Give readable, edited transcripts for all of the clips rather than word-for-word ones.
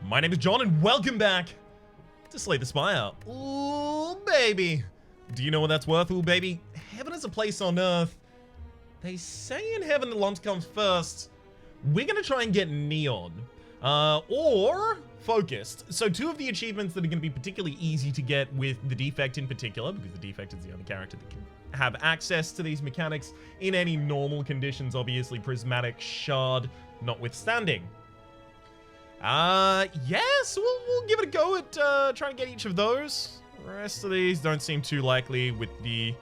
My name is John, and welcome back to Slay the Spire. Ooh, baby. Do you know what that's worth, ooh, baby? Heaven is a place on earth. They say in heaven the lump comes first. We're gonna try and get Neon. Or Focused. So two of the achievements that are gonna be particularly easy to get with the defect in particular, because the defect is the only character that can have access to these mechanics in any normal conditions, obviously prismatic shard notwithstanding. Yes, we'll give it a go at trying to get each of those. The rest of these don't seem too likely with the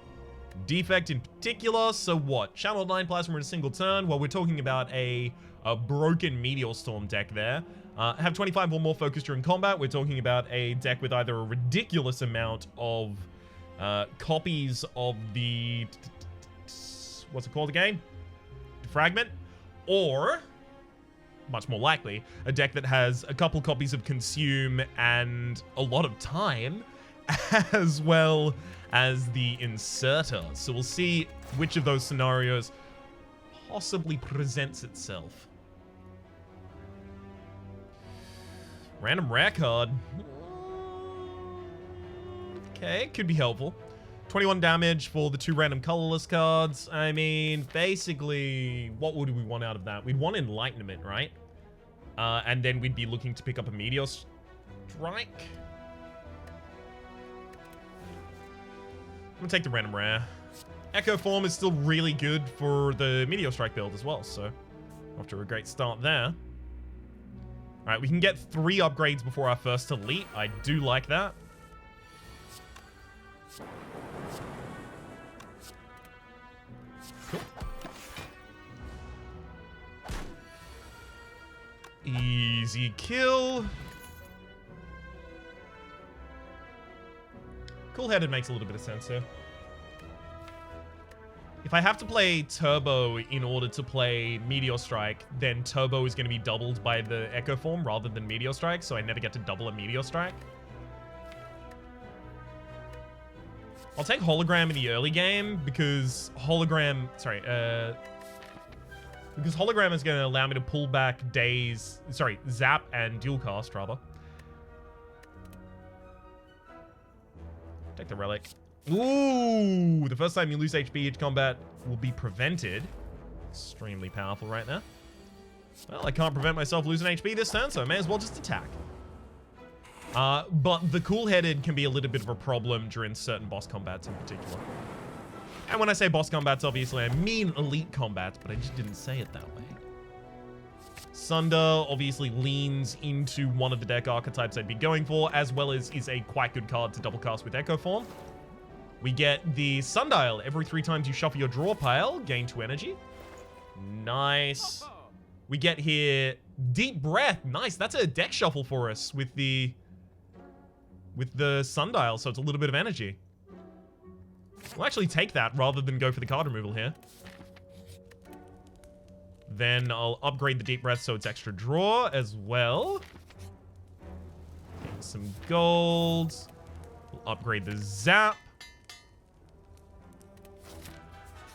defect in particular. So what? Channel 9 Plasma in a single turn. Well, we're talking about a broken Meteor Storm deck there. Have 25 or more focus during combat. We're talking about a deck with either a ridiculous amount of copies of the... what's it called again? Fragment? Or... much more likely, a deck that has a couple copies of Consume and a lot of time, as well as the Inserter. So we'll see which of those scenarios possibly presents itself. Random rare card. Okay, could be helpful. 21 damage for the two random colorless cards. I mean, basically, what would we want out of that? We'd want Enlightenment, right? And then we'd be looking to pick up a Meteor Strike. I'm gonna take the random rare. Echo Form is still really good for the Meteor Strike build as well, so off to a great start there. Alright, we can get 3 upgrades before our first elite. I do like that. Cool. Easy kill. Cool-headed makes a little bit of sense here. If I have to play Turbo in order to play Meteor Strike, then Turbo is going to be doubled by the Echo Form rather than Meteor Strike, so I never get to double a Meteor Strike. I'll take Hologram in the early game because Hologram... sorry, because Hologram is going to allow me to pull back Zap and Dual Cast, rather. Take the Relic. Ooh, the first time you lose HP each combat will be prevented. Extremely powerful right now. Well, I can't prevent myself losing HP this turn, so I may as well just attack. But the cool-headed can be a little bit of a problem during certain boss combats in particular. And when I say boss combats, obviously I mean elite combats, but I just didn't say it that way. Sunder obviously leans into one of the deck archetypes I'd be going for, as well as is a quite good card to double cast with Echo Form. We get the Sundial. Every 3 times you shuffle your draw pile, gain 2 energy. Nice. We get here Deep Breath. Nice. That's a deck shuffle for us with the Sundial, so it's a little bit of energy. We'll actually take that rather than go for the card removal here. Then I'll upgrade the Deep Breath so it's extra draw as well. Get some gold. We'll upgrade the Zap.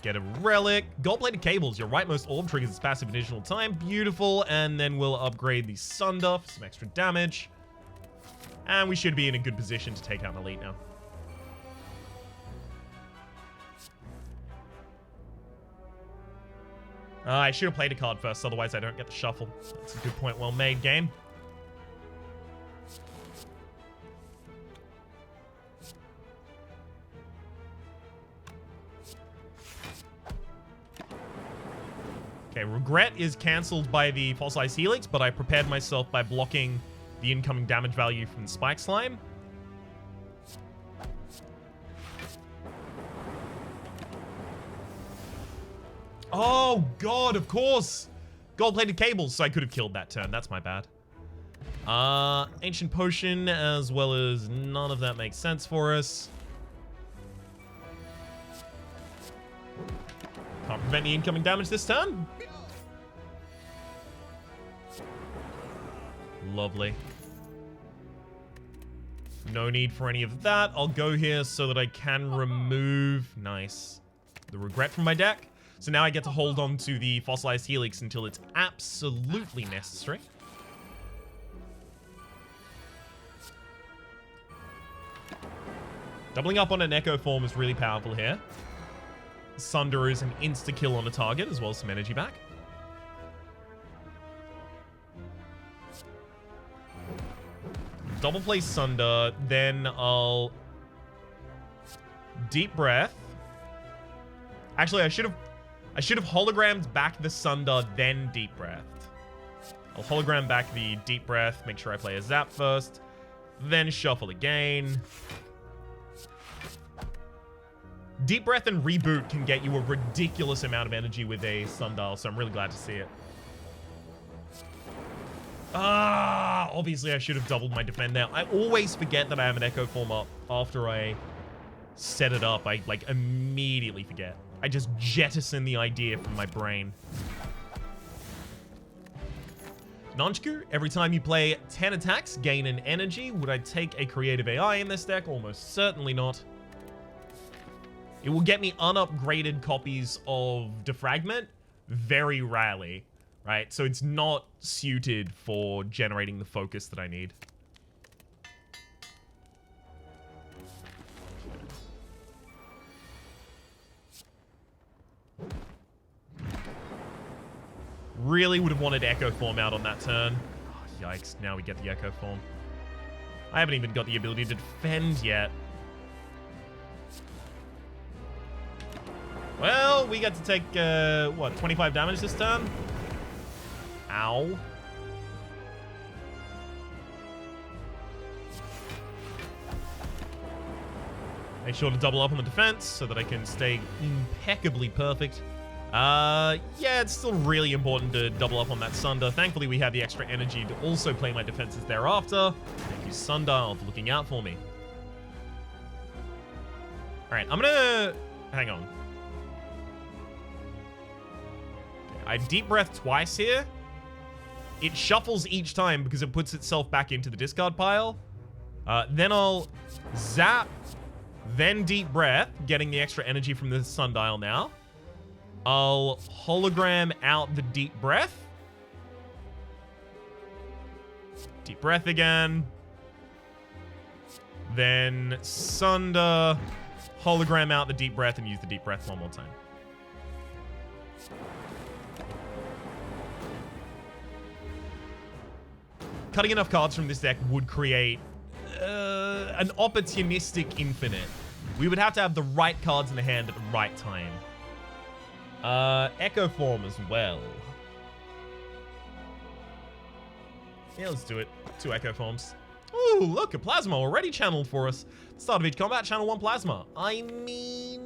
Get a Relic. Gold-plated Cables. Your rightmost orb triggers its passive additional time. Beautiful. And then we'll upgrade the Sunder for some extra damage. And we should be in a good position to take out an elite now. I should have played a card first, otherwise I don't get the shuffle. That's a good point. Well made, game. Okay, Regret is cancelled by the Fossilized Helix, but I prepared myself by blocking the incoming damage value from the Spike Slime. Oh, God, of course. Gold-plated Cables, so I could have killed that turn. That's my bad. Ancient Potion, as well as none of that makes sense for us. Can't prevent the incoming damage this turn. Lovely. No need for any of that. I'll go here so that I can remove... nice. The Regret from my deck. So now I get to hold on to the Fossilized Helix until it's absolutely necessary. Doubling up on an Echo Form is really powerful here. Sunder is an insta-kill on a target, as well as some energy back. Double play Sunder, then I'll... Deep Breath. Actually, I should have hologrammed back the Sunder, then Deep Breath. I'll hologram back the Deep Breath, make sure I play a Zap first, then shuffle again. Deep Breath and Reboot can get you a ridiculous amount of energy with a Sundial, so I'm really glad to see it. Obviously I should have doubled my defend now. I always forget that I have an Echo Form up after I set it up. I, like, immediately forget. I just jettison the idea from my brain. Nonchku, every time you play 10 attacks, gain an energy. Would I take a creative AI in this deck? Almost certainly not. It will get me unupgraded copies of Defragment very rarely, right? So it's not suited for generating the focus that I need. Really would have wanted Echo Form out on that turn. Oh, yikes, now we get the Echo Form. I haven't even got the ability to defend yet. Well, we get to take, what, 25 damage this turn? Ow. Make sure to double up on the defense so that I can stay impeccably perfect. Yeah, it's still really important to double up on that Sunder. Thankfully, we have the extra energy to also play my defenses thereafter. Thank you, Sundial, for looking out for me. Alright, I'm gonna... Hang on. Okay, I Deep Breath twice here. It shuffles each time because it puts itself back into the discard pile. Then I'll Zap, then Deep Breath, getting the extra energy from the Sundial now. I'll hologram out the Deep Breath. Deep Breath again. Then Sunder, hologram out the Deep Breath, and use the Deep Breath one more time. Cutting enough cards from this deck would create an opportunistic infinite. We would have to have the right cards in the hand at the right time. Echo Form as well. Yeah, let's do it. 2 Echo Forms. Ooh, look, a Plasma already channeled for us. Start of each combat, channel 1 Plasma. I mean,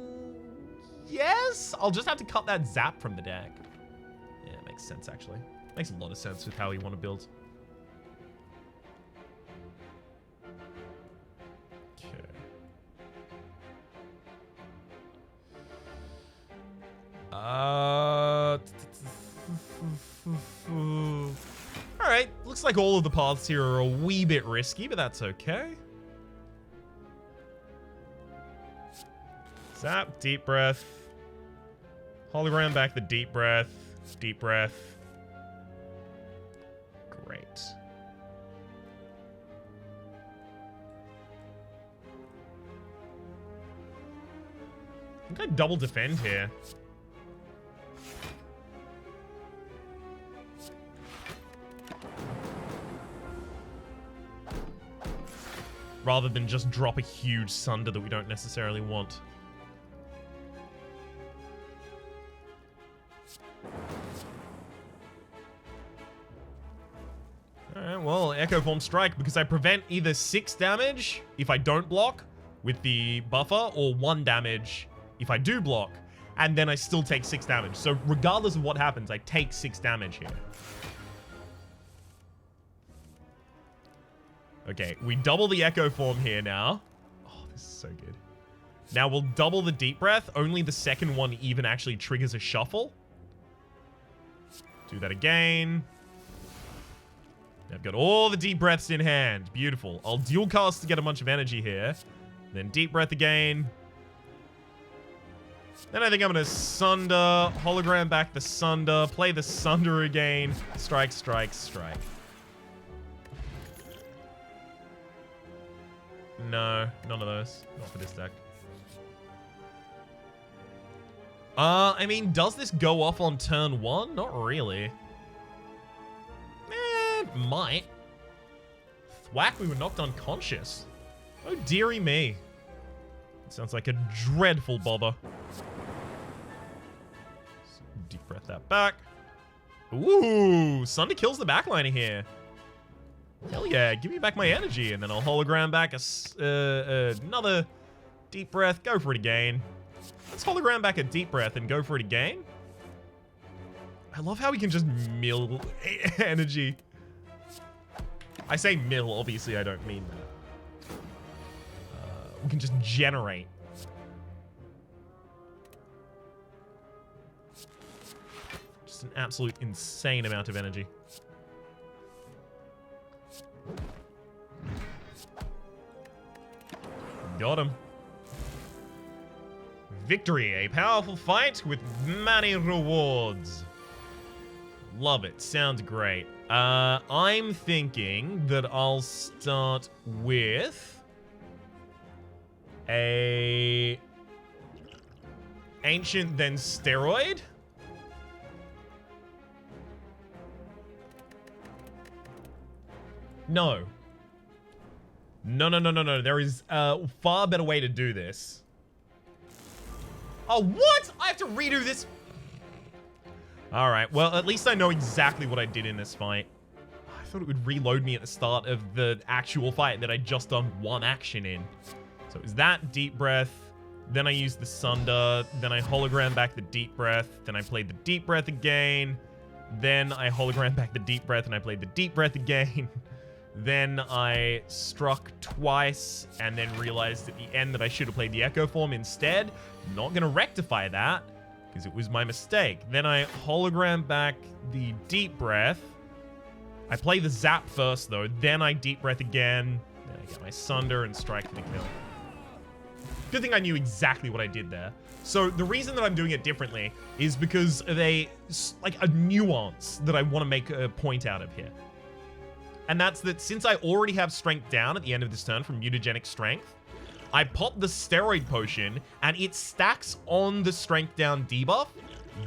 yes? I'll just have to cut that Zap from the deck. Yeah, it makes sense, actually. Makes a lot of sense with how you want to build. Alright, looks like all of the paths here are a wee bit risky, but that's okay. Zap, Deep Breath. Hologram back the Deep Breath. Deep Breath. Great. I think I double defend here. Rather than just drop a huge Sunder that we don't necessarily want. Alright, well, Echo Form Strike, because I prevent either 6 damage if I don't block with the buffer, or 1 damage if I do block, and then I still take 6 damage. So regardless of what happens, I take 6 damage here. Okay, we double the Echo Form here now. Oh, this is so good. Now we'll double the Deep Breath. Only the second one even actually triggers a shuffle. Do that again. I've got all the Deep Breaths in hand. Beautiful. I'll dual cast to get a bunch of energy here. Then Deep Breath again. Then I think I'm going to Sunder, hologram back the Sunder, play the Sunder again. Strike, strike, strike. No, none of those. Not for this deck. I mean, does this go off on turn 1? Not really. Might. Thwack, we were knocked unconscious. Oh, dearie me. Sounds like a dreadful bother. Deep breath that back. Ooh, Sunder kills the backliner here. Hell yeah, give me back my energy, and then I'll hologram back another deep breath. Go for it again. Let's hologram back a deep breath and go for it again. I love how we can just mill energy. I say mill, obviously I don't mean that. We can just generate. Just an absolute insane amount of energy. Got him. Victory, a powerful fight with many rewards. Love it. Sounds great. I'm thinking that I'll start with a ancient, then steroid. No. No. There is a far better way to do this. Oh, what? I have to redo this? All right, well, at least I know exactly what I did in this fight. I thought it would reload me at the start of the actual fight that I'd just done one action in. So it was that deep breath, then I used the Sunder, then I hologram back the deep breath, then I played the deep breath again, then I hologram back the deep breath and I played the deep breath again. Then I struck twice and then realized at the end that I should have played the Echo Form instead. Not going to rectify that because it was my mistake. Then I hologram back the deep breath. I play the zap first though. Then I deep breath again. Then I get my Sunder and strike for the kill. Good thing I knew exactly what I did there. So the reason that I'm doing it differently is because of a nuance that I want to make a point out of here. And that's that since I already have strength down at the end of this turn from mutagenic strength, I pop the steroid potion and it stacks on the strength down debuff.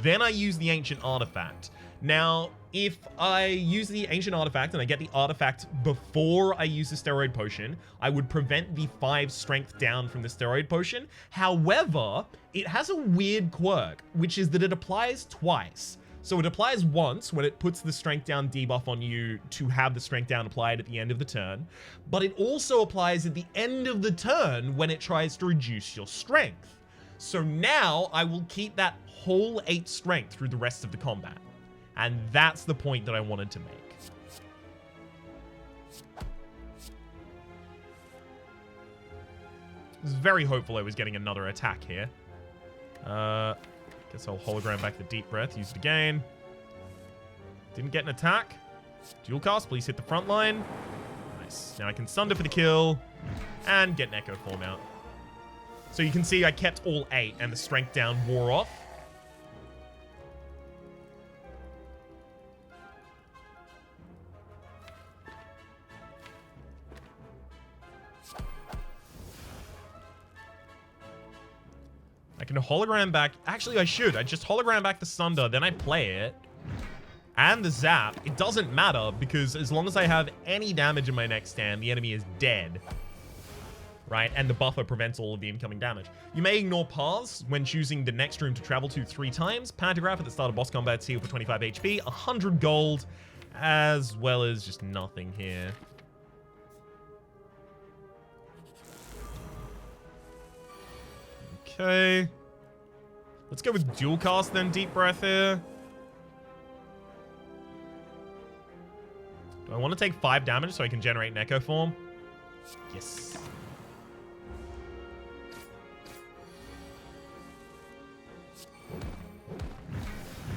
Then I use the ancient artifact. Now, if I use the ancient artifact and I get the artifact before I use the steroid potion, I would prevent the 5 strength down from the steroid potion. However, it has a weird quirk, which is that it applies twice. So it applies once when it puts the strength down debuff on you to have the strength down applied at the end of the turn, but it also applies at the end of the turn when it tries to reduce your strength. So now I will keep that whole 8 strength through the rest of the combat. And that's the point that I wanted to make. I was very hopeful I was getting another attack here. Guess I'll hologram back the deep breath. Use it again. Didn't get an attack. Dual cast, please hit the front line. Nice. Now I can Sunder for the kill and get an Echo Form out. So you can see I kept all 8 and the strength down wore off. I can hologram back. Actually, I should. I just hologram back the Sunder, then I play it. And the Zap. It doesn't matter because as long as I have any damage in my next stand, the enemy is dead. Right? And the buffer prevents all of the incoming damage. You may ignore paths when choosing the next room to travel to 3 times. Pantograph at the start of boss combat, heal for 25 HP, 100 gold, as well as just nothing here. Okay. Let's go with dual cast then, deep breath here. Do I want to take 5 damage so I can generate an Echo Form? Yes.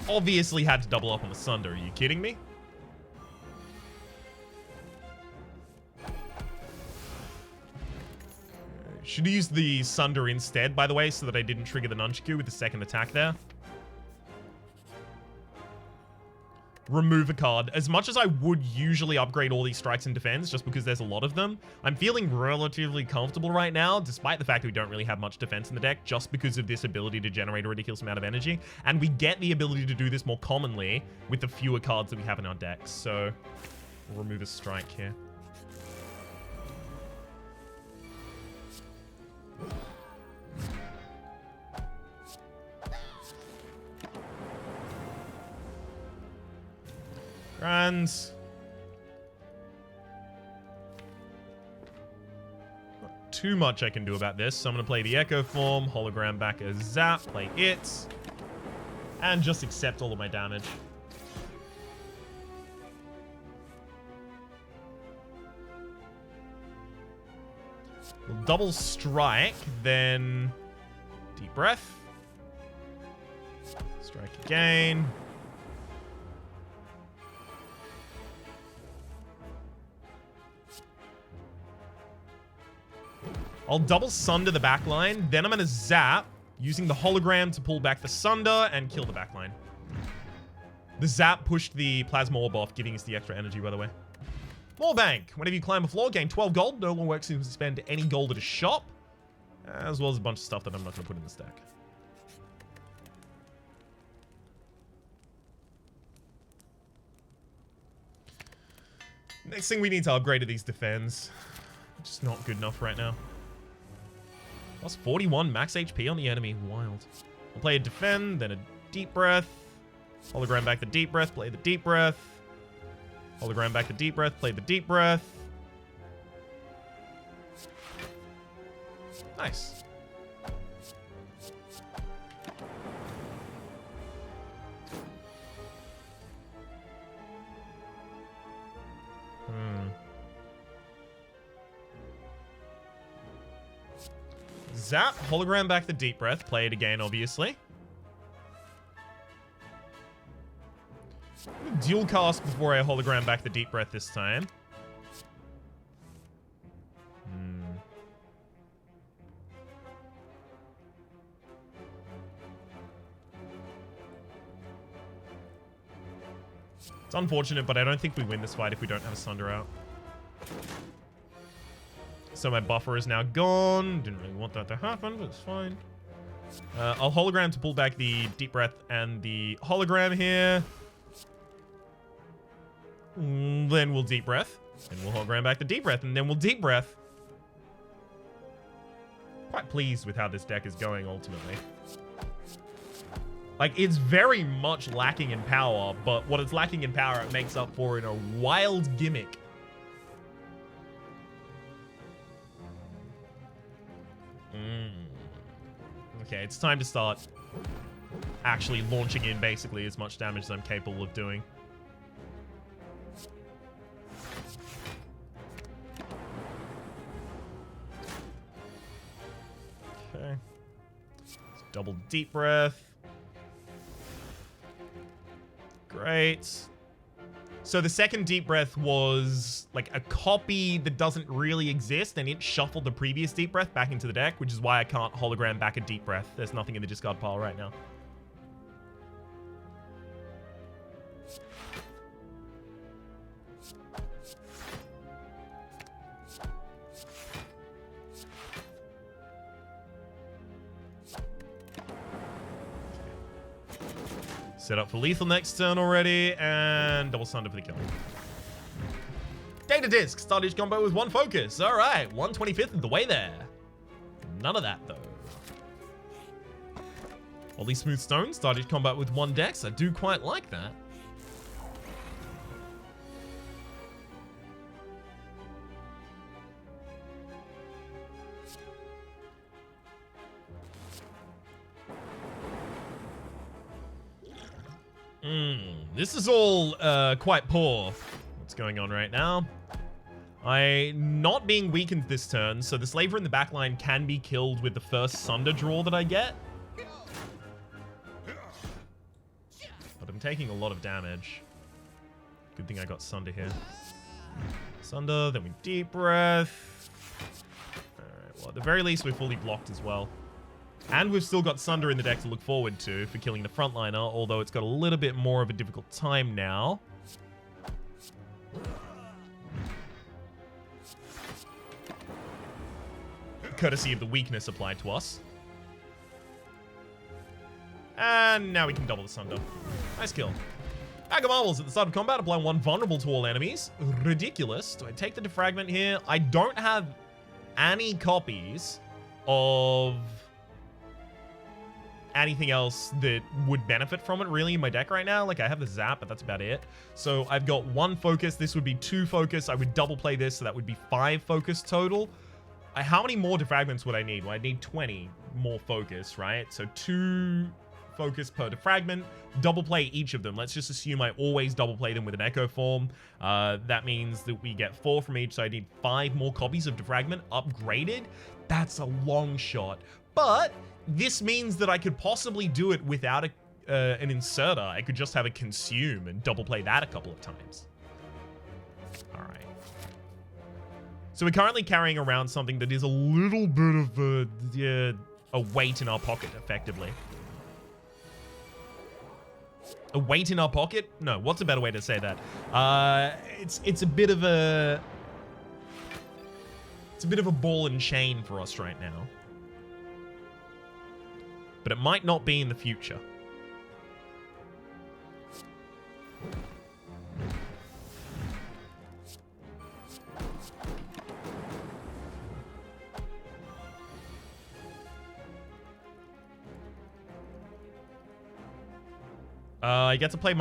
Obviously had to double up on the Sunder. Are you kidding me? Should have used the Sunder instead, by the way, so that I didn't trigger the Nunchaku with the second attack there. remove a card. As much as I would usually upgrade all these strikes and defense just because there's a lot of them, I'm feeling relatively comfortable right now, despite the fact that we don't really have much defense in the deck, just because of this ability to generate a ridiculous amount of energy. And we get the ability to do this more commonly with the fewer cards that we have in our decks. So we'll remove a strike here. Grands. Not too much I can do about this, so I'm going to play the Echo Form, hologram back as Zap, play it, and just accept all of my damage. We'll double strike, then deep breath. Strike again. I'll double Sunder the backline, then I'm going to Zap, using the hologram to pull back the Sunder and kill the backline. The Zap pushed the Plasma Orb off, giving us the extra energy, by the way. More bank. Whenever you climb a floor, gain 12 gold. No one works to spend any gold at a shop, as well as a bunch of stuff that I'm not going to put in the stack. Next thing we need to upgrade are these defends. Just not good enough right now. Plus 41 max HP on the enemy. Wild. I'll play a defend, then a deep breath. Hologram back the deep breath, play the deep breath. Hologram back the deep breath, play the deep breath. Nice. Zap, hologram back the deep breath, play it again, obviously. Dual cast before I hologram back the deep breath this time. It's unfortunate, but I don't think we win this fight if we don't have a Sunder out. So my buffer is now gone. Didn't really want that to happen, but it's fine. I'll hologram to pull back the deep breath and the hologram here. Then we'll deep breath. And we'll hologram back the deep breath, and then we'll deep breath. Quite pleased with how this deck is going, ultimately. Like, it's very much lacking in power, but what it's lacking in power, it makes up for in a wild gimmick. Okay, it's time to start actually launching in basically as much damage as I'm capable of doing. Okay. Double deep breath. Great. So the second deep breath was like a copy that doesn't really exist, and it shuffled the previous deep breath back into the deck, which is why I can't hologram back a deep breath. There's nothing in the discard pile right now. Set up for lethal next turn already, and double Sunder for the kill. Data Disc, start each combo with one focus. All right, 1/25th of the way there. None of that, though. Ollie Smooth Stone, start each combat with one dex. I do quite like that. This is all quite poor. What's going on right now? Not being weakened this turn, so the Slaver in the backline can be killed with the first Sunder draw that I get. But I'm taking a lot of damage. Good thing I got Sunder here. Sunder, then we deep breath. Alright, well at the very least we're fully blocked as well. And we've still got Sunder in the deck to look forward to for killing the frontliner, although it's got a little bit more of a difficult time now. Courtesy of the weakness applied to us. And now we can double the Sunder. Nice kill. Bag of Marbles at the start of combat. Apply 1 vulnerable to all enemies. Ridiculous. Do I take the defragment here? I don't have any copies of anything else that would benefit from it really in my deck right now. Like, I have the Zap, but that's about it. So I've got 1 focus. This would be 2 focus. I would double play this, so that would be 5 focus total. How many more defragments would I need? Well, I'd need 20 more focus, right? So 2 focus per defragment. Double play each of them. Let's just assume I always double play them with an Echo Form. That means that we get 4 from each, so I need 5 more copies of defragment upgraded. That's a long shot. But this means that I could possibly do it without an inserter. I could just have it consume and double play that a couple of times. All right. So we're currently carrying around something that is a little bit of a weight in our pocket, effectively. A weight in our pocket? No, what's a better way to say that? It's a bit of a... It's a bit of a ball and chain for us right now. But it might not be in the future. I get to play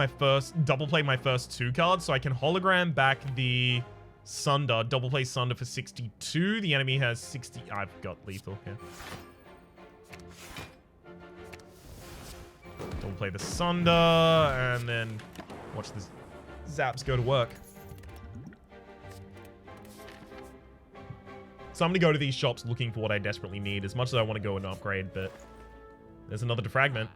double play my first 2 cards, so I can hologram back the Sunder, double play Sunder for 62. The enemy has 60. I've got lethal here. Double play the Sunder, and then watch the Zaps go to work. So I'm going to go to these shops looking for what I desperately need, as much as I want to go and upgrade, but there's another defragment.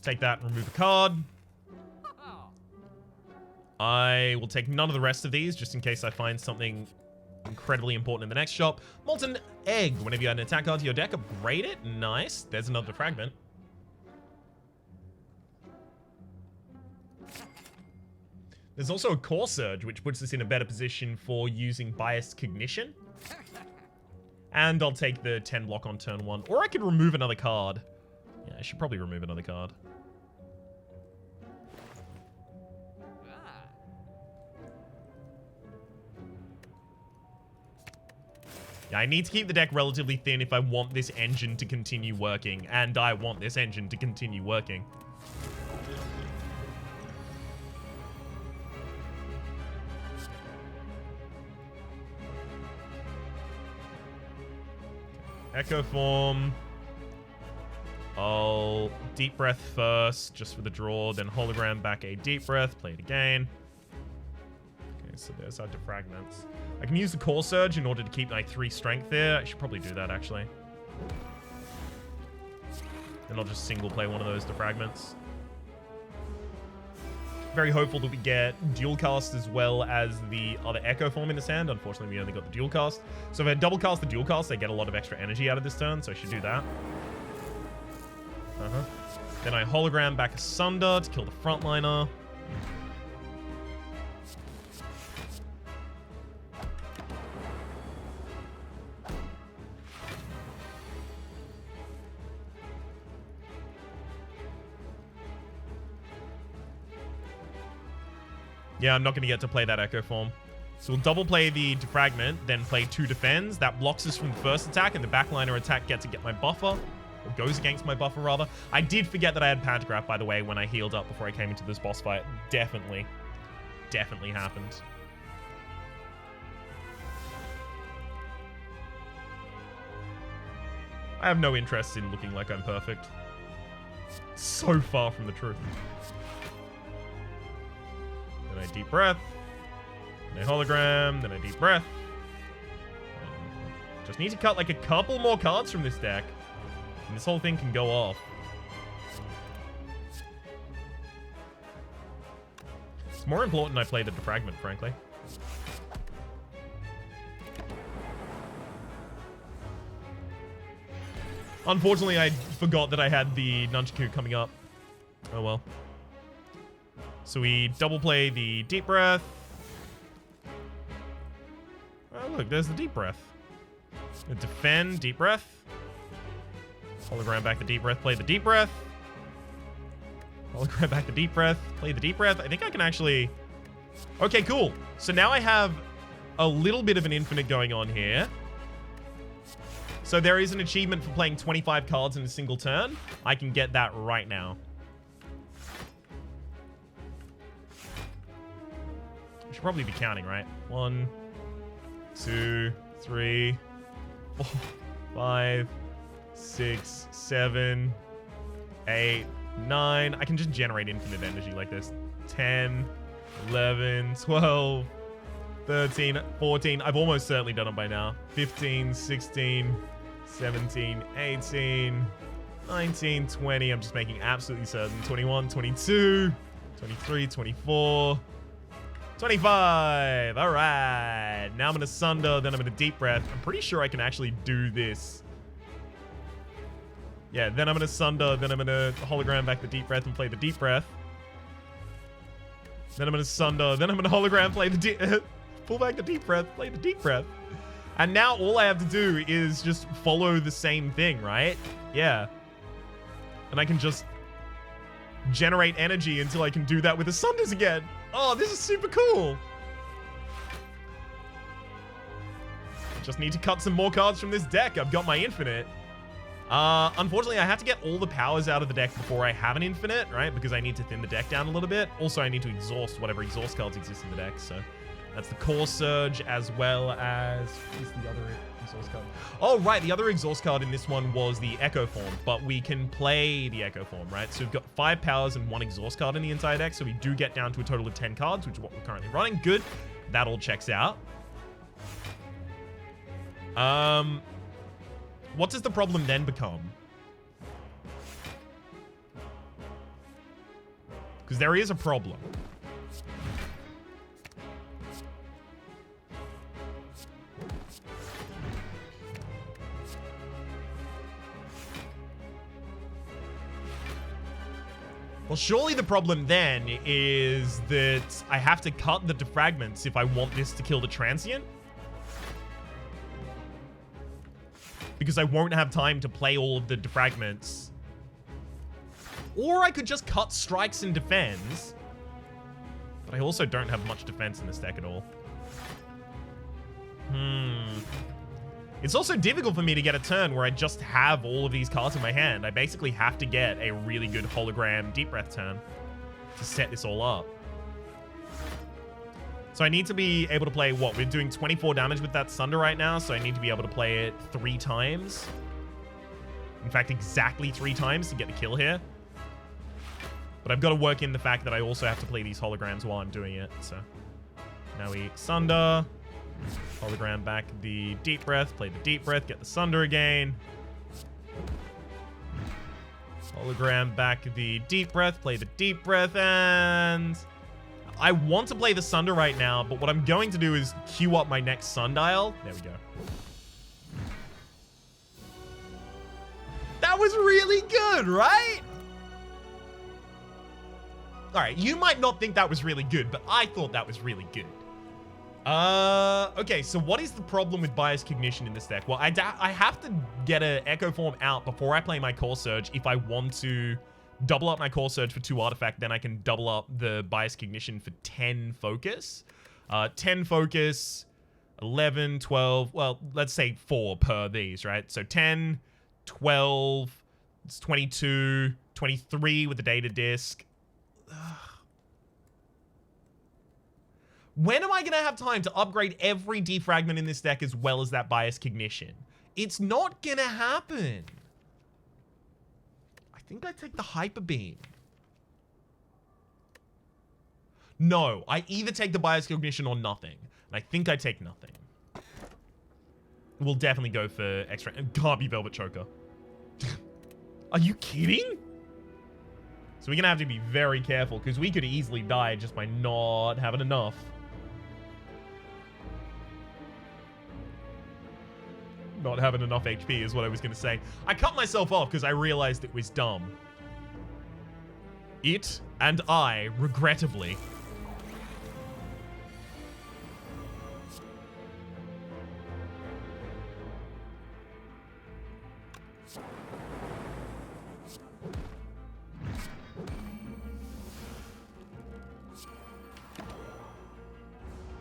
Take that and remove a card. I will take none of the rest of these, just in case I find something incredibly important in the next shop. Molten Egg. Whenever you add an attack card to your deck, upgrade it. Nice. There's another fragment. There's also a Core Surge, which puts us in a better position for using Biased Cognition. And I'll take the 10 block on turn 1. Or I could remove another card. Yeah, I should probably remove another card. Yeah, I need to keep the deck relatively thin if I want this engine to continue working. And I want this engine to continue working. Echo Form. I'll Deep Breath first, just for the draw. Then hologram back a Deep Breath. Play it again. Okay, so there's our defragments. I can use the Core Surge in order to keep my 3 strength there. I should probably do that, actually. Then I'll just single play one of those defragments. Very hopeful that we get dual cast as well as the other Echo Form in his hand. Unfortunately, we only got the dual cast. So if I double cast the dual cast, I get a lot of extra energy out of this turn, so I should do that. Then I hologram back a Sunder to kill the frontliner. Yeah, I'm not going to get to play that Echo Form. So we'll double play the Defragment, then play 2 Defends. That blocks us from the first attack, and the backliner attack gets to get my buffer. Or goes against my buffer, rather. I did forget that I had Pantograph, by the way, when I healed up before I came into this boss fight. Definitely happened. I have no interest in looking like I'm perfect. So far from the truth. Then I Deep Breath. Then I hologram. Then I Deep Breath. Just need to cut like a couple more cards from this deck. And this whole thing can go off. It's more important I play the Defragment, frankly. Unfortunately, I forgot that I had the Nunchaku coming up. Oh well. So we double play the Deep Breath. Oh, look, there's the Deep Breath. The Defend, Deep Breath. Hologram back the Deep Breath, play the Deep Breath. Hologram back the Deep Breath, play the Deep Breath. I think I can actually... Okay, cool. So now I have a little bit of an infinite going on here. So there is an achievement for playing 25 cards in a single turn. I can get that right now. I should probably be counting, right? 1, 2, 3, 4, 5, 6, 7, 8, 9. I can just generate infinite energy like this. 10, 11, 12, 13, 14. I've almost certainly done it by now. 15, 16, 17, 18, 19, 20. I'm just making absolutely certain. 21, 22, 23, 24, 25. All right. Now I'm going to Sunder, then I'm going to Deep Breath. I'm pretty sure I can actually do this. Yeah, then I'm going to Sunder, then I'm going to Hologram back the Deep Breath and play the Deep Breath. Then I'm going to Sunder, then I'm going to Hologram, play the pull back the Deep Breath, play the Deep Breath. And now all I have to do is just follow the same thing, right? Yeah. And I can just generate energy until I can do that with the Sunders again. Oh, this is super cool. Just need to cut some more cards from this deck. I've got my infinite. Unfortunately, I have to get all the powers out of the deck before I have an infinite, right? Because I need to thin the deck down a little bit. Also, I need to exhaust whatever exhaust cards exist in the deck, so... That's the Core Surge, as well as... What is the other exhaust card? Oh, right. The other exhaust card in this one was the Echo Form, but we can play the Echo Form, right? So we've got 5 powers and 1 exhaust card in the entire deck, so we do get down to a total of 10 cards, which is what we're currently running. Good. That all checks out. What does the problem then become? Because there is a problem. Well, surely the problem then is that I have to cut the defragments if I want this to kill the transient. Because I won't have time to play all of the defragments. Or I could just cut strikes and defends. But I also don't have much defense in this deck at all. It's also difficult for me to get a turn where I just have all of these cards in my hand. I basically have to get a really good hologram Deep Breath turn to set this all up. So I need to be able to play, what? We're doing 24 damage with that Sunder right now, so I need to be able to play it 3 times. In fact, exactly 3 times to get the kill here. But I've got to work in the fact that I also have to play these holograms while I'm doing it, so... Now we Sunder... Hologram back the Deep Breath, play the Deep Breath, get the Sunder again. Hologram back the Deep Breath, play the Deep Breath, and... I want to play the Sunder right now, but what I'm going to do is queue up my next Sundial. There we go. That was really good, right? Alright, you might not think that was really good, but I thought that was really good. Okay, so what is the problem with Bias Cognition in this deck? Well, I have to get an Echo Form out before I play my Core Surge if I want to double up my Core Surge for 2 artifact, then I can double up the Bias Cognition for 10 focus. 10 focus, 11, 12, well, let's say 4 per these, right? So 10, 12, it's 22, 23 with the data disc. When am I going to have time to upgrade every defragment in this deck as well as that Bias Cognition? It's not going to happen. I think I take the Hyper Beam. No, I either take the Bias Cognition or nothing. And I think I take nothing. We'll definitely go for extra. It can't be Velvet Choker. Are you kidding? So we're going to have to be very careful because we could easily die just by not having enough. Not having enough HP is what I was going to say. I cut myself off because I realized it was dumb. It and I, regrettably.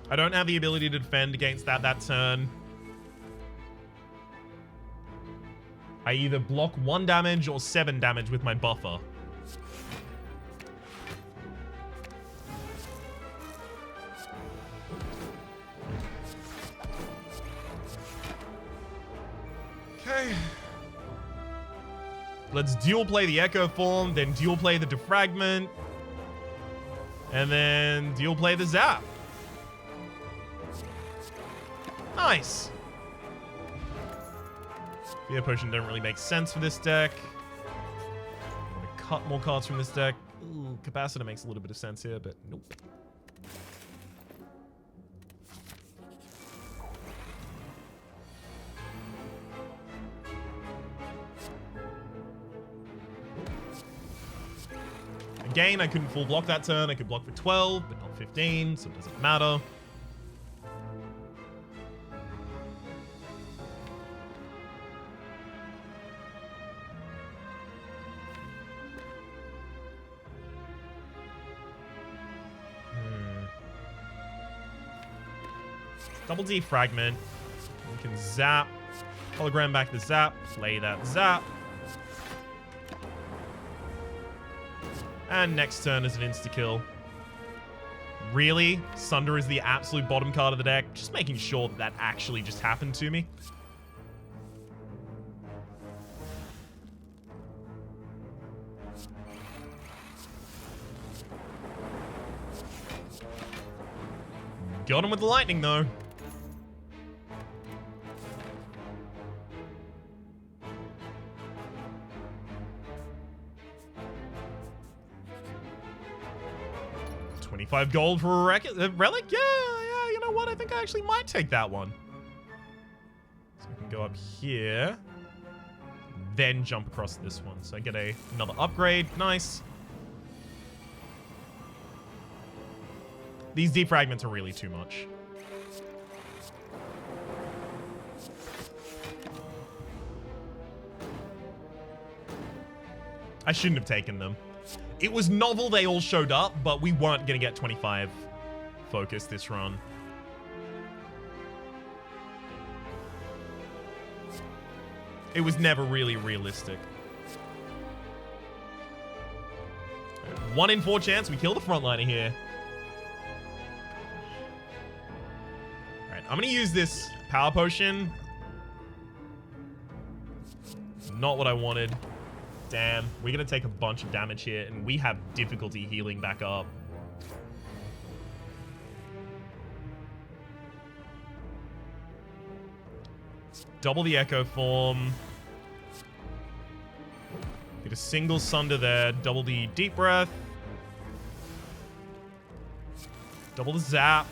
I don't have the ability to defend against that turn. I either block 1 damage or 7 damage with my buffer. Okay. Let's dual play the Echo Form, then dual play the Defragment, and then dual play the Zap. Nice. Fear Potion don't really make sense for this deck. I'm gonna cut more cards from this deck. Ooh, Capacitor makes a little bit of sense here, but nope. Again, I couldn't full block that turn. I could block for 12, but not 15, so it doesn't matter. Double defragment. We can zap. Hologram back the zap. Play that zap. And next turn is an insta-kill. Really? Sunder is the absolute bottom card of the deck. Just making sure that actually just happened to me. Got him with the lightning, though. $25 gold for a relic? Yeah, you know what? I think I actually might take that one. So I can go up here. Then jump across this one. So I get another upgrade. Nice. These defragments are really too much. I shouldn't have taken them. It was novel they all showed up, but we weren't going to get 25 focus this run. It was never really realistic. 1 in 4 chance we kill the frontliner here. Alright, I'm going to use this power potion. Not what I wanted. Damn, we're going to take a bunch of damage here, and we have difficulty healing back up. Let's double the Echo Form. Get a single Sunder there. Double the Deep Breath. Double the Zap.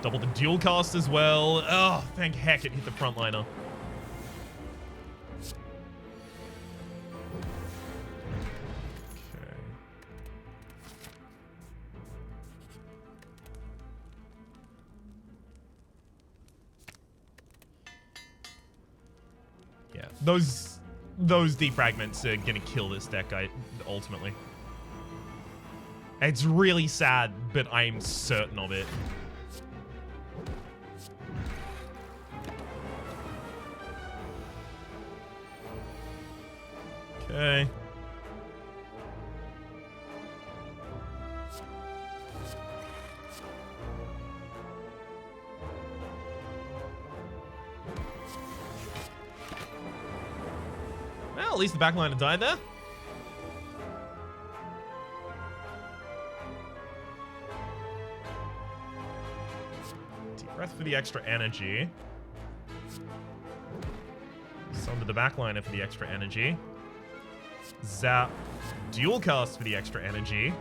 Double the Dual Cast as well. Oh, thank heck it hit the frontliner. Those defragments are gonna kill this deck, ultimately. It's really sad, but I'm certain of it. Okay. Well, at least the backliner died there. Deep breath for the extra energy. Sunder the backliner for the extra energy. Zap. Dual cast for the extra energy.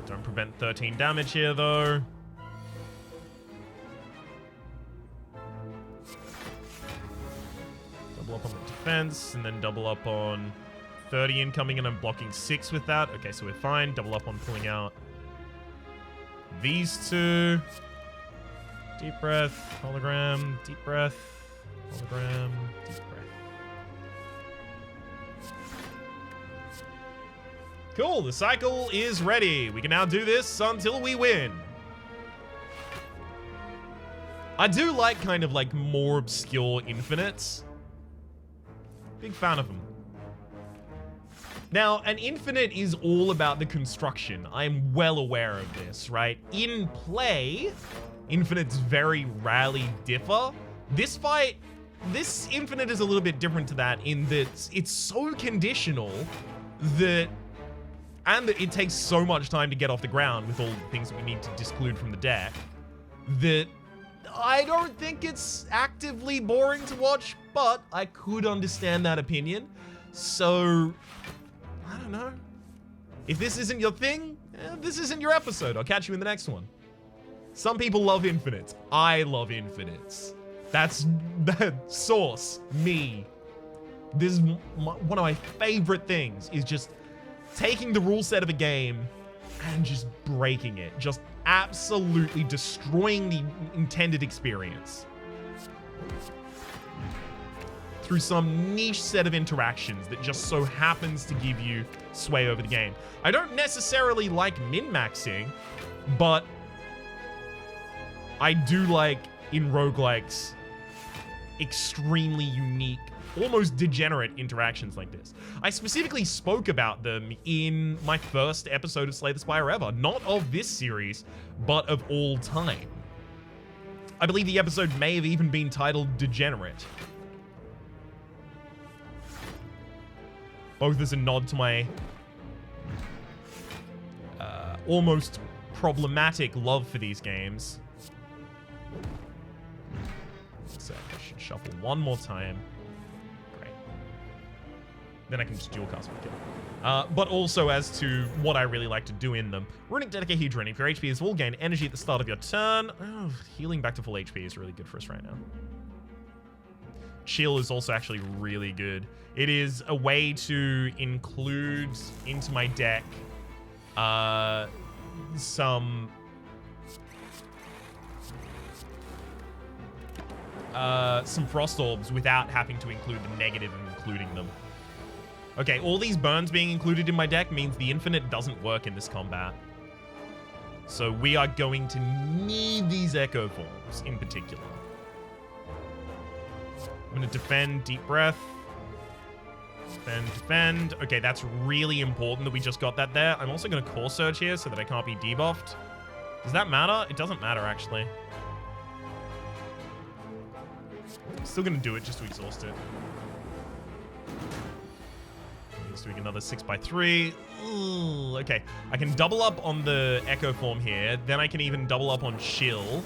Don't prevent 13 damage here, though. Double up on the defense, and then double up on 30 incoming, and I'm blocking 6 with that. Okay, so we're fine. Double up on pulling out these two. Deep breath, hologram, deep breath, hologram, deep breath. Cool, the cycle is ready. We can now do this until we win. I do like kind of like more obscure infinites. Big fan of them. Now, an infinite is all about the construction. I'm well aware of this, right? In play, infinites very rarely differ. This infinite is a little bit different to that in that it's so conditional that, and it takes so much time to get off the ground with all the things that we need to disclude from the deck, that I don't think it's actively boring to watch, but I could understand that opinion. So, I don't know. If this isn't your thing, this isn't your episode. I'll catch you in the next one. Some people love infinites. I love infinites. That's source, me. This is one of my favorite things, is just taking the rule set of a game and just breaking it. Just absolutely destroying the intended experience through some niche set of interactions that just so happens to give you sway over the game. I don't necessarily like min-maxing, but I do like, in roguelikes, extremely unique, almost degenerate interactions like this. I specifically spoke about them in my first episode of Slay the Spire ever, not of this series, but of all time. I believe the episode may have even been titled Degenerate. Both as a nod to my almost problematic love for these games. So I should shuffle one more time. Great. Then I can just dual cast my kill. But also as to what I really like to do in them. Runic Dodecahedron. If your HP is full, gain energy at the start of your turn. Oh, healing back to full HP is really good for us right now. Chill is also actually really good. It is a way to include into my deck some Frost Orbs without having to include the negative of including them. Okay, all these burns being included in my deck means the infinite doesn't work in this combat. So we are going to need these Echo Forms in particular. I'm going to defend, deep breath. Defend. Okay, that's really important that we just got that there. I'm also going to Core Surge here so that I can't be debuffed. Does that matter? It doesn't matter, actually. I'm still going to do it just to exhaust it. He's doing another 6x3. Ooh, okay, I can double up on the Echo Form here. Then I can even double up on Chill.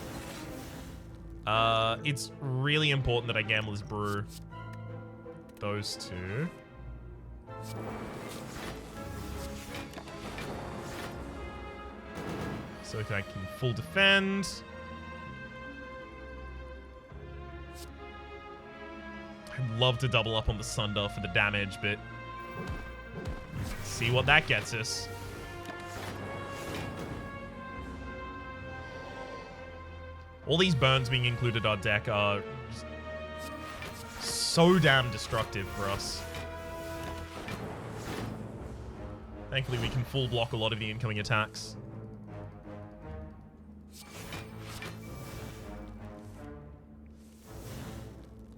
It's really important that I Gambler's Brew those two. So I can full defend. I'd love to double up on the Sunder for the damage, but see what that gets us. All these burns being included in our deck are so damn destructive for us. Thankfully, we can full block a lot of the incoming attacks.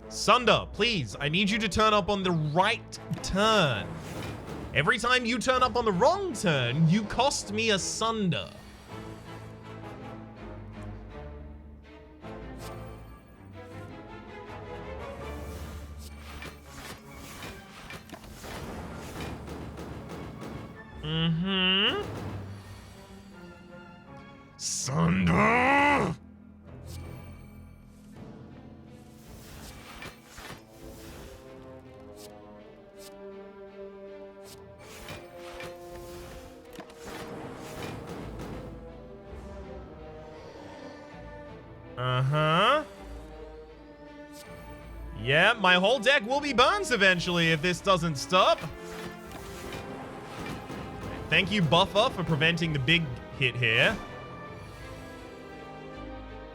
Sunder, please, I need you to turn up on the right turn. Every time you turn up on the wrong turn, you cost me a Sunder. Sunder! Yeah, my whole deck will be burns eventually if this doesn't stop. Thank you, Buffer, for preventing the big hit here.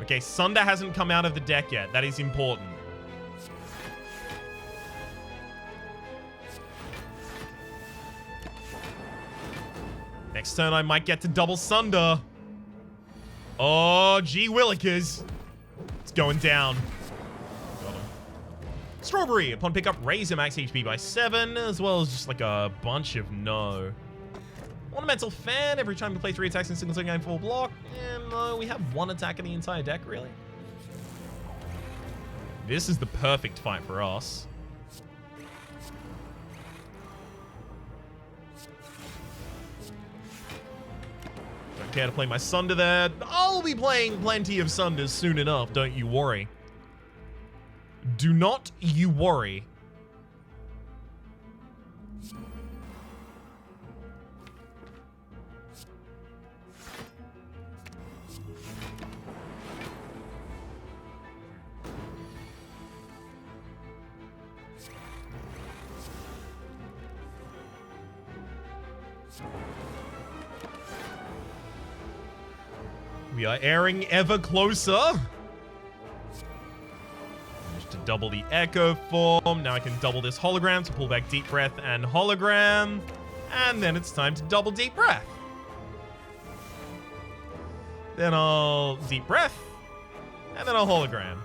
Okay, Sunder hasn't come out of the deck yet. That is important. Next turn, I might get to double Sunder. Oh, gee willikers. It's going down. Got him. Strawberry. Upon pickup, raise your max HP by 7, as well as just like a bunch of no. Ornamental Fan. Every time you play 3 attacks in a single turn, gain 4 block. And no, we have 1 attack in the entire deck, really. This is the perfect fight for us. Don't care to play my Sunder there. I'll be playing plenty of Sunders soon enough, don't you worry. Do not you worry. We are airing ever closer. Just to double the Echo form. Now I can double this hologram to pull back Deep Breath and hologram. And then it's time to double Deep Breath. Then I'll Deep Breath. And then I'll hologram.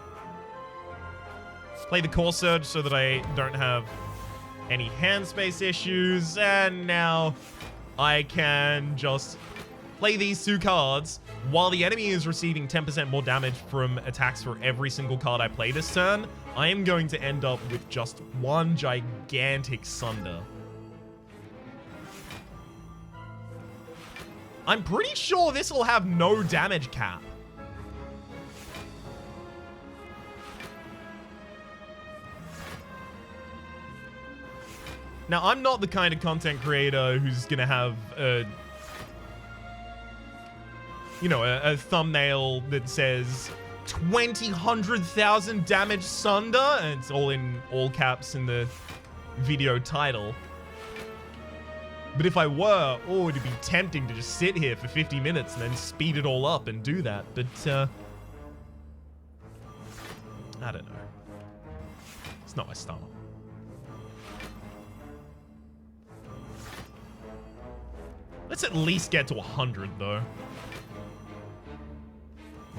Play the Core Surge so that I don't have any hand space issues. And now I can just play these 2 cards while the enemy is receiving 10% more damage from attacks for every single card I play this turn. I am going to end up with just 1 gigantic Sunder. I'm pretty sure this will have no damage cap. Now, I'm not the kind of content creator who's gonna have a thumbnail that says 100,000 damage Sunder, and it's all in all caps in the video title. But if I were, it'd be tempting to just sit here for 50 minutes and then speed it all up and do that. But, I don't know. It's not my style. Let's at least get to 100, though.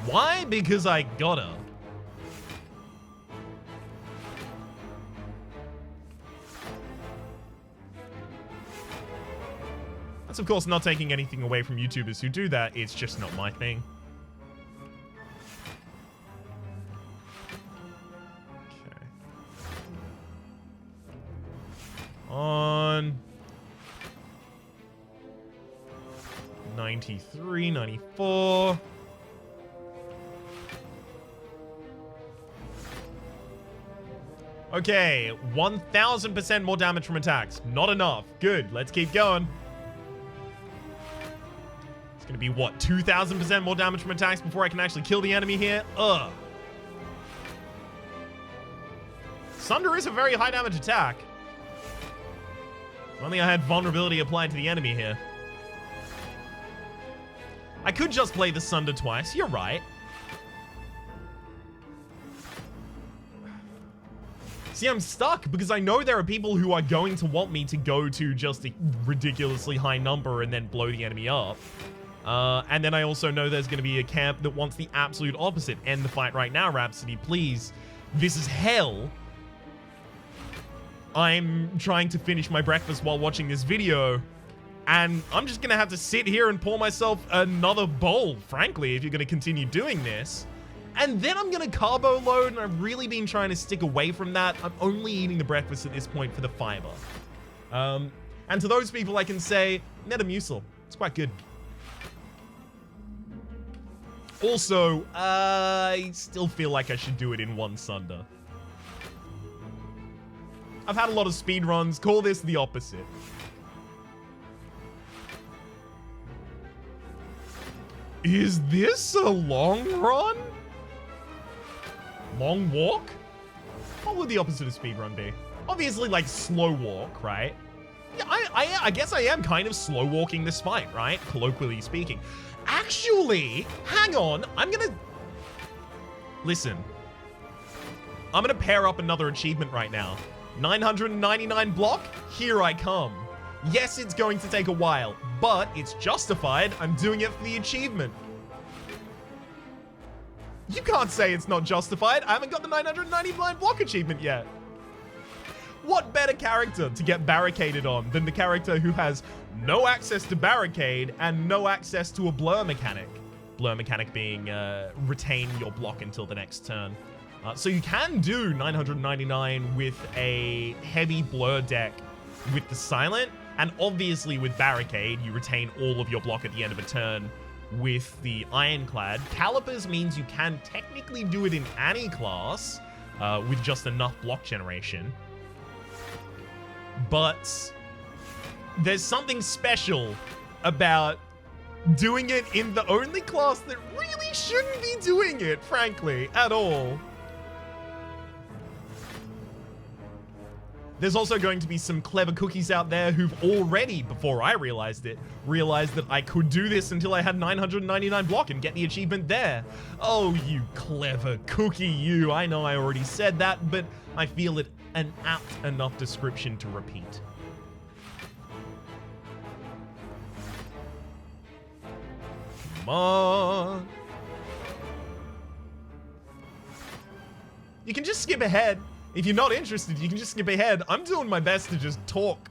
Why? Because I gotta. That's of course not taking anything away from YouTubers who do that. It's just not my thing. Okay. On 93, 94. Okay, 1,000% more damage from attacks. Not enough. Good, let's keep going. It's gonna be, what, 2,000% more damage from attacks before I can actually kill the enemy here? Ugh. Sunder is a very high damage attack. If only I had vulnerability applied to the enemy here. I could just play the Sunder twice, you're right. See, I'm stuck because I know there are people who are going to want me to go to just a ridiculously high number and then blow the enemy up. And then I also know there's going to be a camp that wants the absolute opposite. End the fight right now, Rhapsody, please. This is hell. I'm trying to finish my breakfast while watching this video, and I'm just going to have to sit here and pour myself another bowl, frankly, if you're going to continue doing this. And then I'm going to carbo load, and I've really been trying to stick away from that. I'm only eating the breakfast at this point for the fiber. And to those people, I can say, Metamucil. It's quite good. Also, I still feel like I should do it in 1 Sunder. I've had a lot of speed runs. Call this the opposite. Is this a long run? Long walk? What would the opposite of speedrun be? Obviously, like, slow walk, right? Yeah, I guess I am kind of slow walking this fight, right? Colloquially speaking. Actually, hang on. Listen. I'm gonna pair up another achievement right now. 999 block, here I come. Yes, it's going to take a while, but it's justified. I'm doing it for the achievement. You can't say it's not justified. I haven't got the 999 block achievement yet. What better character to get barricaded on than the character who has no access to barricade and no access to a blur mechanic? Blur mechanic being retain your block until the next turn. So you can do 999 with a heavy blur deck with the silent, and obviously with barricade, you retain all of your block at the end of a turn with the ironclad. Calipers means you can technically do it in any class with just enough block generation. But there's something special about doing it in the only class that really shouldn't be doing it, frankly, at all. There's also going to be some clever cookies out there who've already, before I realized it, realized that I could do this until I had 999 block and get the achievement there. Oh, you clever cookie, you. I know I already said that, but I feel it an apt enough description to repeat. Come on. You can just skip ahead. If you're not interested, you can just skip ahead. I'm doing my best to just talk.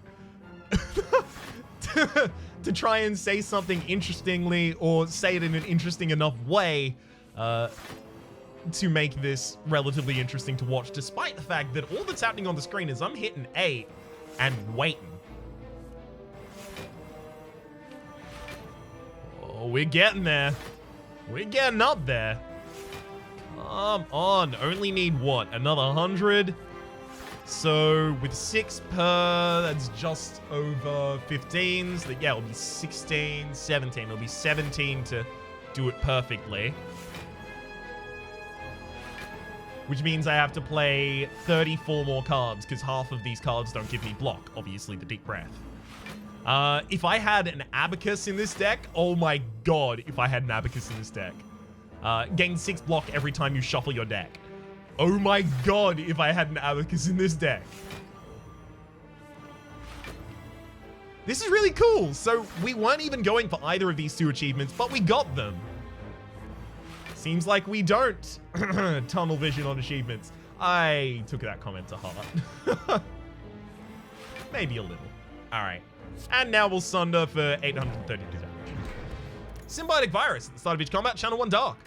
to try and say something interestingly or say it in an interesting enough way to make this relatively interesting to watch, despite the fact that all that's happening on the screen is I'm hitting A and waiting. Oh, we're getting there. We're getting up there. Come on, only need what? Another 100? So with 6 per, that's just over 15. So yeah, it'll be 16, 17. It'll be 17 to do it perfectly. Which means I have to play 34 more cards, because half of these cards don't give me block. Obviously, the deep breath. If I had an abacus in this deck, oh my god, if I had an abacus in this deck. Gain 6 block every time you shuffle your deck. Oh my god, if I had an abacus in this deck. This is really cool. So we weren't even going for either of these two achievements, but we got them. Seems like we don't tunnel vision on achievements. I took that comment to heart. Maybe a little. All right. And now we'll sunder for 832 damage. Symbiotic Virus at the start of each combat, channel 1 dark.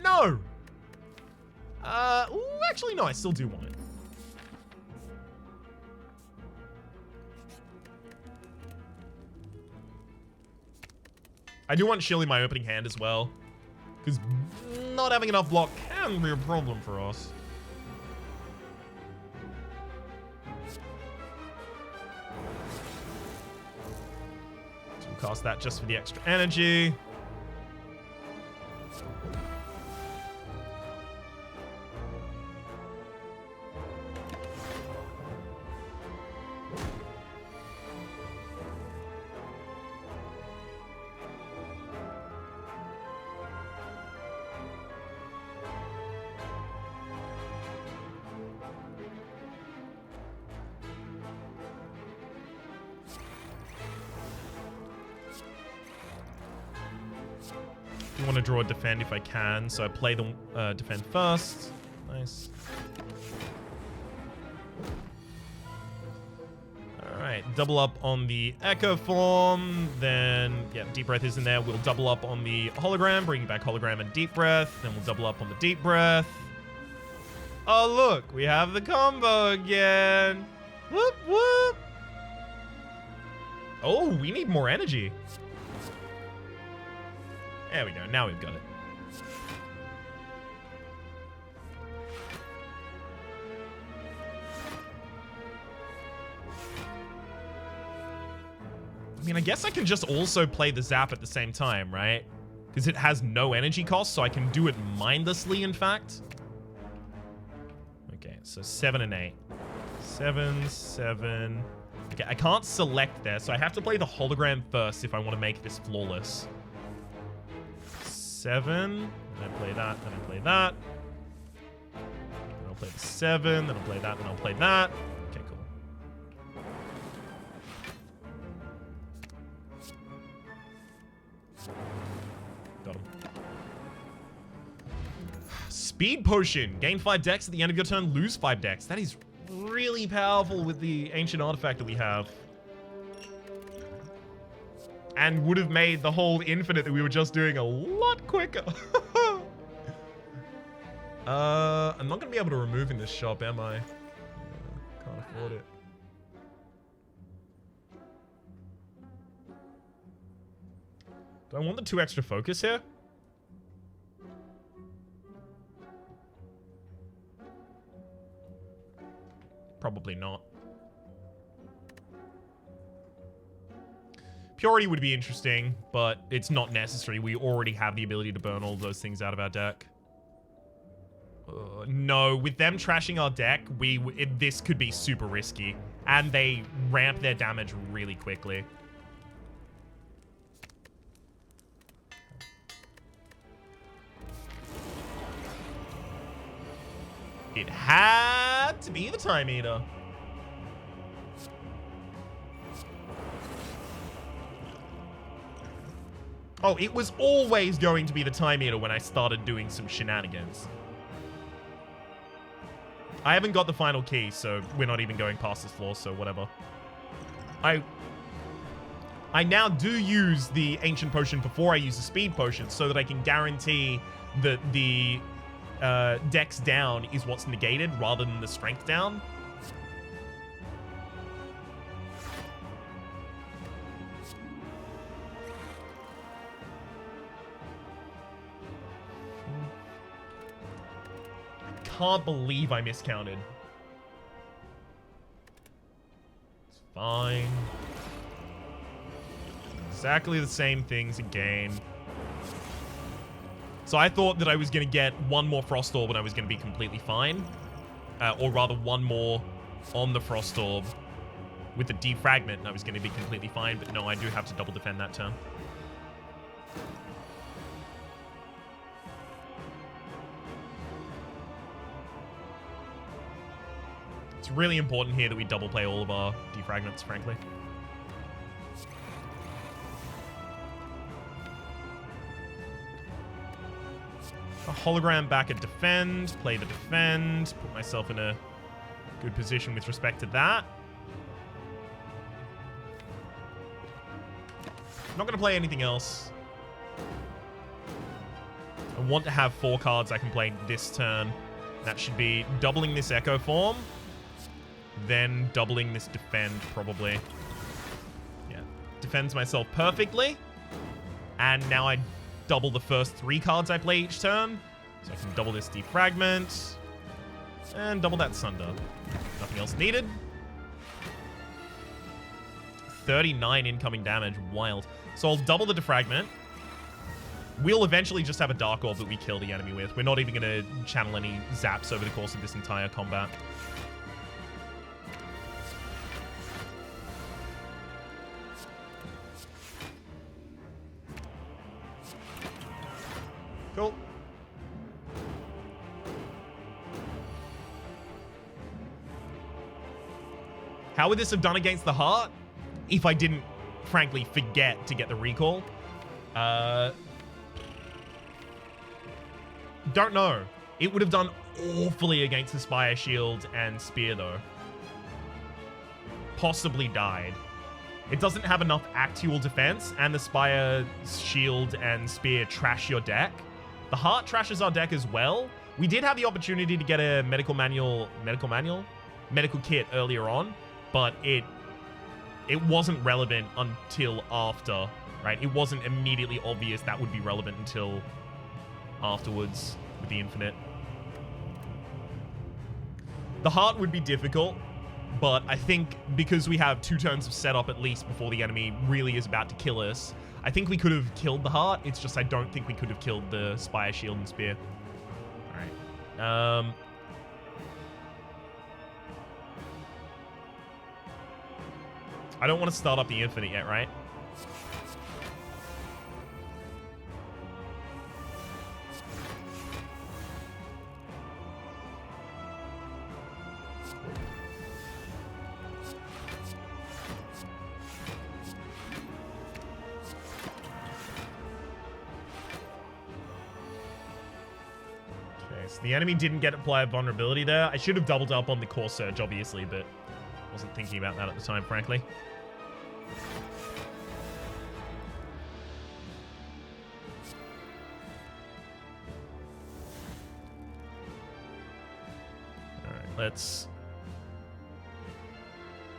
No. Ooh, actually, no, I still do want it. I do want Shield in my opening hand as well, because not having enough block can be a problem for us. So we'll cast that just for the extra energy. I want to draw a defend if I can, so I play the defend first. Nice. Alright, double up on the Echo form, then, yeah, Deep Breath is in there. We'll double up on the Hologram, bringing back Hologram and Deep Breath, then we'll double up on the Deep Breath. Oh, look, we have the combo again. Whoop, whoop. Oh, we need more energy. There we go. Now we've got it. I mean, I guess I can just also play the Zap at the same time, right? Because it has no energy cost, so I can do it mindlessly, in fact. Okay, So 7 and 8. 7, 7. Okay, I can't select there, so I have to play the hologram first if I want to make this flawless. 7. Then I play that, then I play that. Then I'll play the 7, then I'll play that, then I'll play that. Okay, cool. Got him. Speed potion. Gain 5 decks at the end of your turn, lose 5 decks. That is really powerful with the ancient artifact that we have. And would have made the whole infinite that we were just doing a lot quicker. I'm not going to be able to remove in this shop, am I? Can't afford it. Do I want the 2 extra focus here? Probably not. Purity would be interesting, but it's not necessary. We already have the ability to burn all of those things out of our deck. No, with them trashing our deck, this could be super risky. And they ramp their damage really quickly. It had to be the Time Eater. Oh, it was always going to be the Time Eater when I started doing some shenanigans. I haven't got the final key, so we're not even going past this floor, so whatever. I now do use the Ancient Potion before I use the Speed Potion so that I can guarantee that the Dex down is what's negated rather than the Strength down. Can't believe I miscounted. It's fine. Exactly the same things again. So I thought that I was going to get one more Frost Orb and I was going to be completely fine. Or rather, one more on the Frost Orb with the Defragment and I was going to be completely fine. But no, I do have to double defend that turn. It's really important here that we double play all of our Defragments, frankly. A hologram back at defend, play the defend, put myself in a good position with respect to that. I'm not going to play anything else. I want to have 4 cards I can play this turn. That should be doubling this Echo Form. Then doubling this defend, probably. Yeah. Defends myself perfectly. And now I double the first 3 cards I play each turn. So I can double this Defragment. And double that Sunder. Nothing else needed. 39 incoming damage. Wild. So I'll double the Defragment. We'll eventually just have a Dark Orb that we kill the enemy with. We're not even going to channel any zaps over the course of this entire combat. Cool. How would this have done against the Heart? If I didn't, frankly, forget to get the recall. Don't know. It would have done awfully against the Spire Shield and Spear, though. Possibly died. It doesn't have enough actual defense, and the Spire Shield and Spear trash your deck. The Heart trashes our deck as well. We did have the opportunity to get a medical kit earlier on, but it wasn't relevant until after, right? It wasn't immediately obvious that would be relevant until afterwards with the Infinite. The Heart would be difficult, but I think because we have 2 turns of setup at least before the enemy really is about to kill us, I think we could have killed the Heart. It's just I don't think we could have killed the Spire, Shield, and Spear. Alright. I don't want to start up the Infinite yet, right? The enemy didn't get apply a vulnerability there. I should have doubled up on the core surge, obviously, but wasn't thinking about that at the time, frankly. Alright, let's...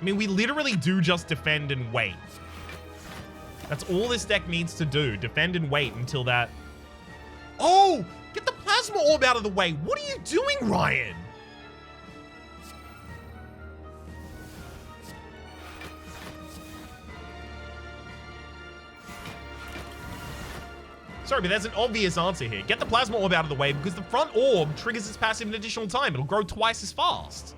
I mean, we literally do just defend and wait. That's all this deck needs to do. Defend and wait until that... Oh! Get the Plasma Orb out of the way. What are you doing, Ryan? Sorry, but there's an obvious answer here. Get the Plasma Orb out of the way because the front orb triggers its passive an additional time. It'll grow twice as fast.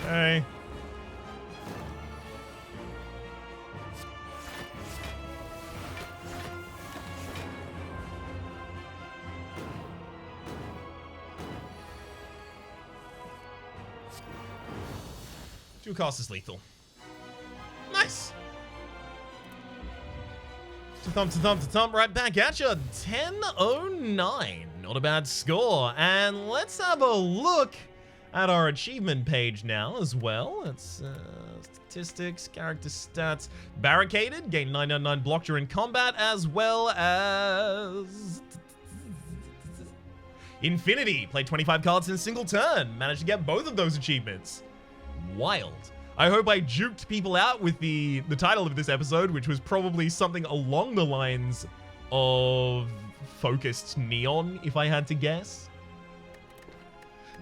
Okay. Dual cast is lethal. Nice. To-thump, right back at you. 10:09. Not a bad score. And let's have a look at our achievement page now as well. It's statistics, character stats, barricaded, gain 999 block during combat, as well as Infinity, play 25 cards in a single turn. Managed to get both of those achievements. Wild. I hope I juked people out with the title of this episode, which was probably something along the lines of Focused Neon, if I had to guess.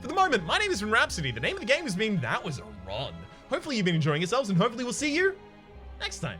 For the moment, my name is Rhapsody. The name of the game has been That Was a Run. Hopefully you've been enjoying yourselves, and hopefully we'll see you next time.